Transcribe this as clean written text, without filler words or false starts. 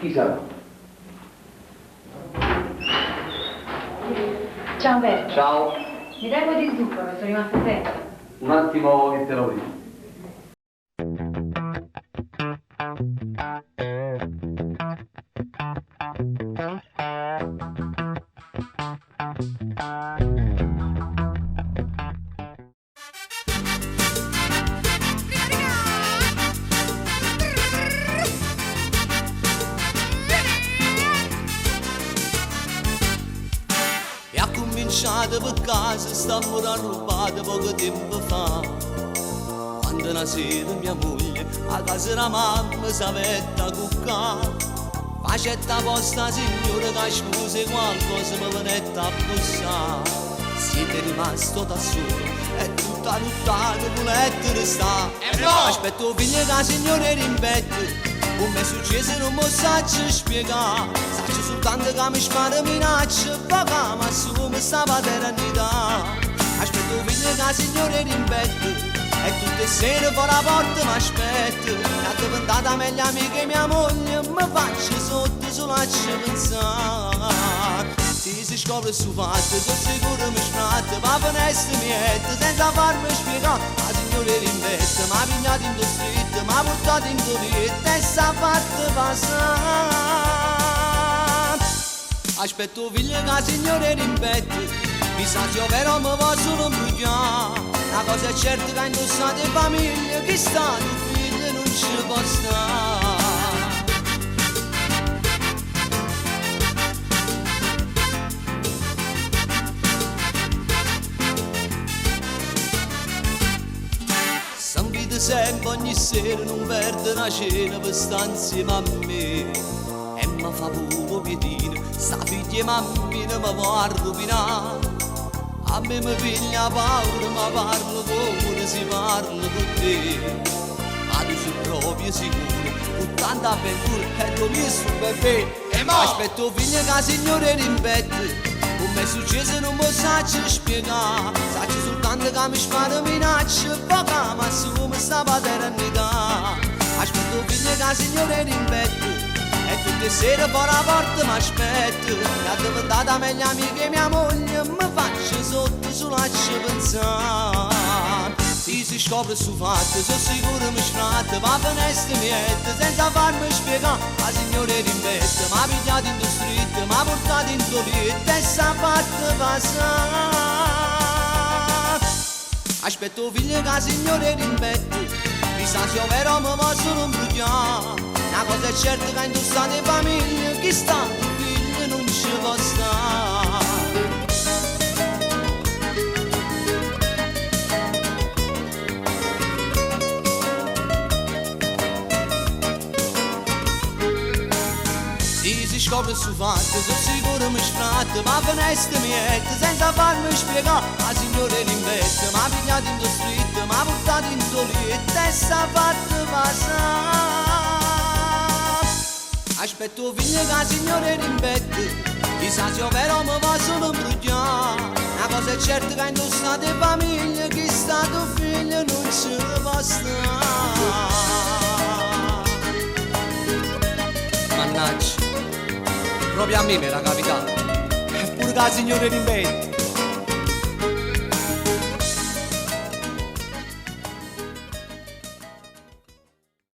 Chi sarà? Ciao Umberto. Ciao. Mi dai un po' di zucchero, sono rimasta senza. Un attimo che te lo dico. E ha cominciato per casa, stavamo rubate poco tempo fa. Quando una sera mia moglie a casa la mamma s'avetta a cuccare. Facetta posta signore che scuse qualcosa mi venette a bussare. Siete rimasto da solo e tutta nottata volete restare. Aspetto figlio che la signora rimpette. Come è successo non mi saggio spiegare. Saggio soltanto che mi spara minaccia. Poca ma assume sta paternità. Aspetto figlio che la signora rimpette. E tutte le sere fuori la porta mi aspetta. È diventata meglio amica e mia moglie. Mi faccio sotto solo a ci pensare. Se si scopre su fatto, sono sicuro mi sfratta. Ma veneste miette, senza farmi spiegare. La signora rimpette, mi ha pigliato in street, mi ha portato in covetta e s'ha fatto passare. Aspetto figlio che la signora rimpette. Mi sa se io però mi va solo imbrugliare. Una cosa è certa che indossate famiglia, chi sta tu figlio non ci può stare. S'invita sempre ogni sera, non perde una cena per stare insieme a me. E mi fa pure piedino, sta figlia mammina mi va a rovinare. A me mi piglia paura, ma parlo come si parla con te. Ma tu sei proprio sicuro, con tanta avventura e lo mio su bebè. E mo aspetto figlio che la signora rimpette. Come è successo non mi saggio spiegare. Saggio soltanto che mi spara minaccia. Poca ma assume sta paternità. Aspetto figlio che la signora rimpette. E tutte le sere fuori la porta mi aspetta. È diventata meglio amica e mia moglie. Mi faccio sotto solo a ci pensare. Se si scopre su fatto, sono sicuro mi sfratta. Ma veneste miette, senza farmi spiegare. La signora rimpette, mi ha pigliato in street, mi ha portato in dovetta e s'ha fatto passare. Aspetto figlio che la signora rimpette. Mi sa se io però mi va solo imbrugliare. Una cosa è certa che indossate famiglia, chi sta tu figlio non ci può stare. Se si scopre su fatto, sono sicuro mi sfratta. Ma veneste miette, senza farmi spiegare. La signora rimpette, mi ha pigliato in street, mi ha portato in doletta e s'ha fatto passare. Aspetto figlio che la signora rimpette. Chissà se io però mi va solo imbrugliare. Una cosa è certa che indossate famiglia, chi sta tuo figlio non ce lo può stare. Mannaggia, proprio a me mi era capitato. Eppure che la signora rimpette.